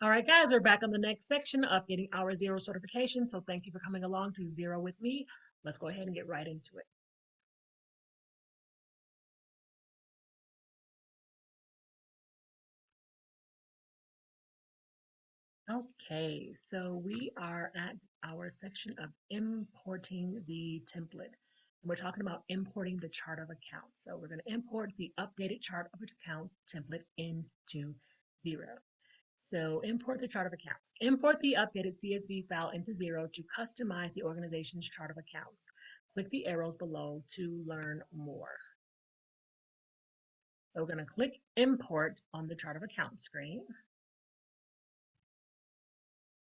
All right, guys, we're back on the next section of getting our Xero certification. So thank you for coming along to Xero with me. Let's go ahead and get right into it. Okay, so we are at our section of importing the template. And we're talking about importing the chart of accounts. So we're going to import the updated chart of account template into Xero. So import the chart of accounts. Import the updated CSV file into Xero to customize the organization's chart of accounts. Click the arrows below to learn more. So we're going to click import on the chart of accounts screen.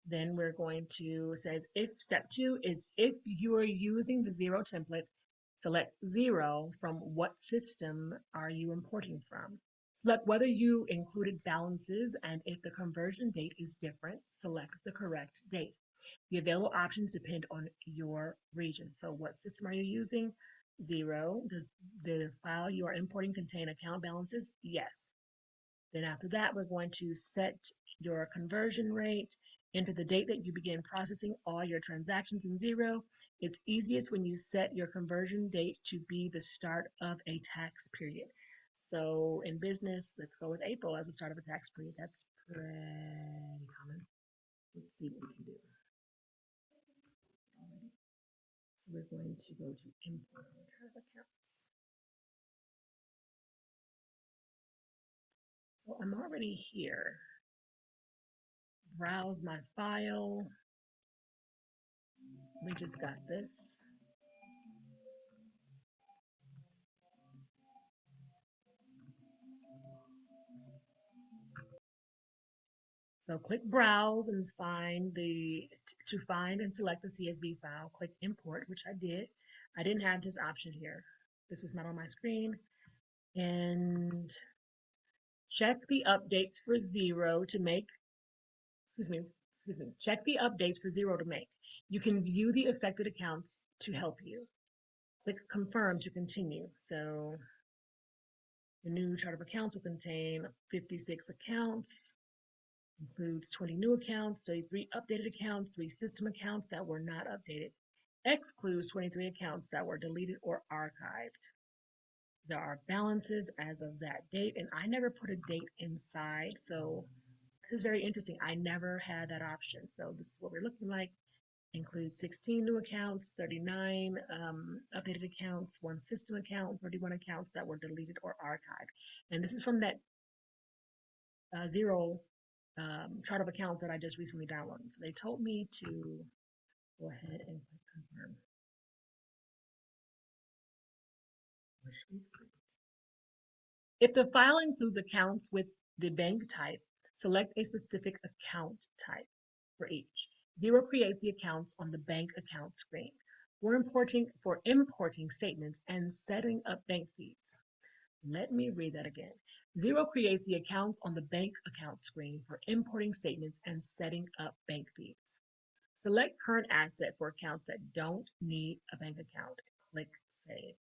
Then we're going to, it says if step 2 is if you are using the Xero template, select Xero from what system are you importing from. Select whether you included balances, and if the conversion date is different, select the correct date. The available options depend on your region. So what system are you using? Xero. Does the file you are importing contain account balances? Yes. Then after that, we're going to set your conversion rate, enter the date that you begin processing all your transactions in Xero. It's easiest when you set your conversion date to be the start of a tax period. So in business, let's go with April as the start of a tax period. That's pretty common. Let's see what we can do. So we're going to go to import accounts. So I'm already here. Browse my file. We just got this. So click browse and find and select the CSV file. Click import, which I did. I didn't have this option here. This was not on my screen. And check the updates for Xero to make, check the updates for Xero to make. You can view the affected accounts to help you. Click confirm to continue. So the new chart of accounts will contain 56 accounts, includes 20 new accounts, 33 updated accounts, 3 system accounts that were not updated, excludes 23 accounts that were deleted or archived. There are balances as of that date, and I never put a date inside, so this is very interesting. I never had that option. So this is what we're looking like. Includes 16 new accounts, 39 updated accounts, 1 system account, 31 accounts that were deleted or archived. And this is from that Xero chart of accounts that I just recently downloaded. So they told me to go ahead and click confirm. If the file includes accounts with the bank type, select a specific account type for each. Xero creates the accounts on the bank account screen. For importing statements and setting up bank feeds. Let me read that again. Xero creates the accounts on the bank account screen for importing statements and setting up bank feeds. Select current asset for accounts that don't need a bank account. Click Save.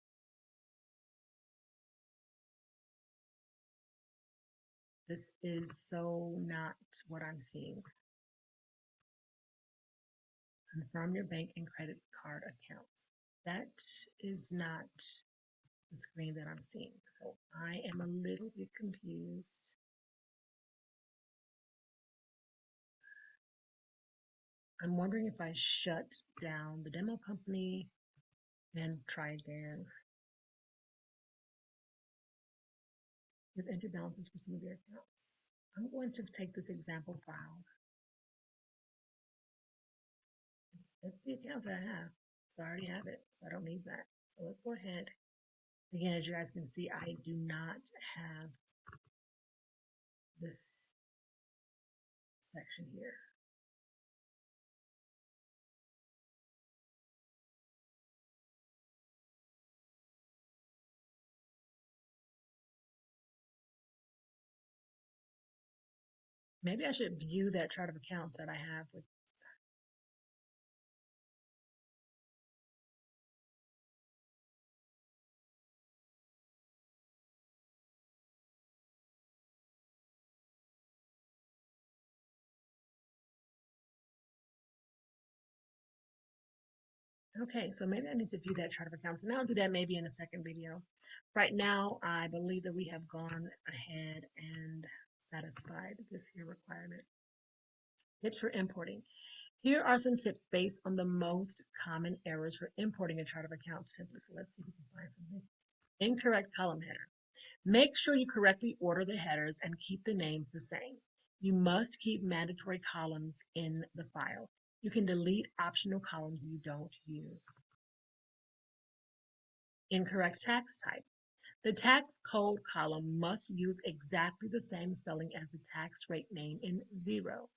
This is so not what I'm seeing. Confirm your bank and credit card accounts. That is not the screen that I'm seeing. So I am a little bit confused. I'm wondering if I shut down the demo company and try again. You've entered balances for some of your accounts. I'm going to take this example file. It's the account that I have. So I already have it. So I don't need that. So let's go ahead. Again, as you guys can see, I do not have this section here. Maybe I should view that chart of accounts that I have with Okay, so maybe I need to view that chart of accounts, and I'll do that maybe in a second video. Right now, I believe that we have gone ahead and satisfied this here requirement. Tips for importing. Here are some tips based on the most common errors for importing a chart of accounts template. So let's see if we can find something. Incorrect column header. Make sure you correctly order the headers and keep the names the same. You must keep mandatory columns in the file. You can delete optional columns you don't use. Incorrect tax type. The tax code column must use exactly the same spelling as the tax rate name in Xero.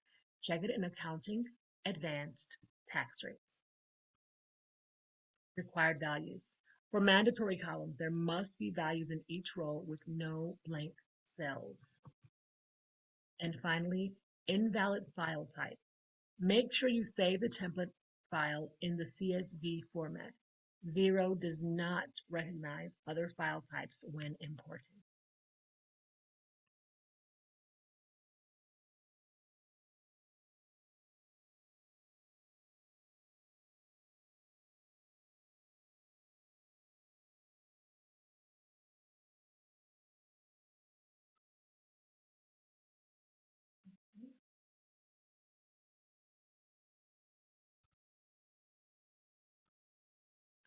Check it in Accounting Advanced Tax Rates. Required values. For mandatory columns, there must be values in each row with no blank cells. And finally, invalid file type. Make sure you save the template file in the CSV format. Xero does not recognize other file types when importing.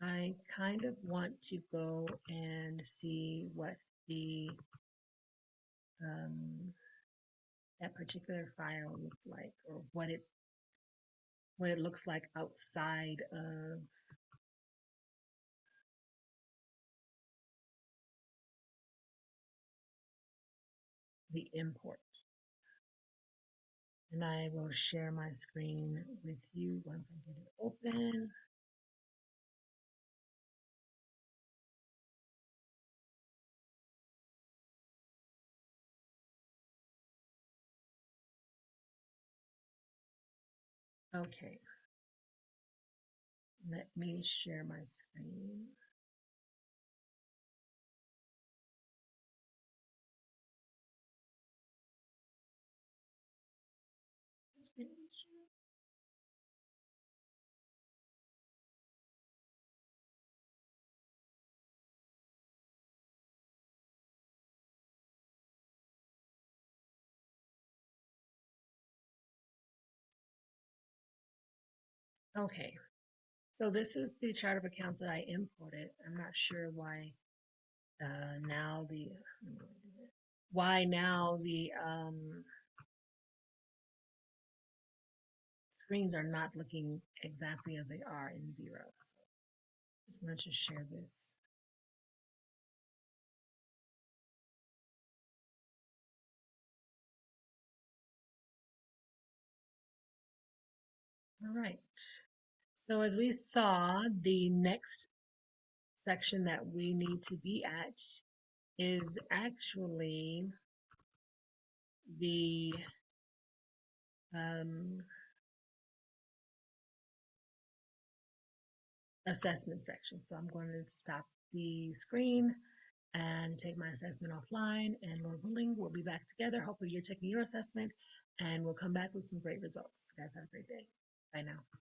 I kind of want to go and see what the that particular file looked like, or what it looks like outside of the import. And I will share my screen with you once I get it open. Okay, let me share my screen. Okay, so this is the chart of accounts that I imported. I'm not sure why now the screens are not looking exactly as they are in Xero. So just want to share this. All right. So as we saw, the next section that we need to be at is actually the assessment section. So I'm going to stop the screen and take my assessment offline, and Lord willing, we'll be back together. Hopefully you're taking your assessment, and we'll come back with some great results. You guys have a great day. Bye now.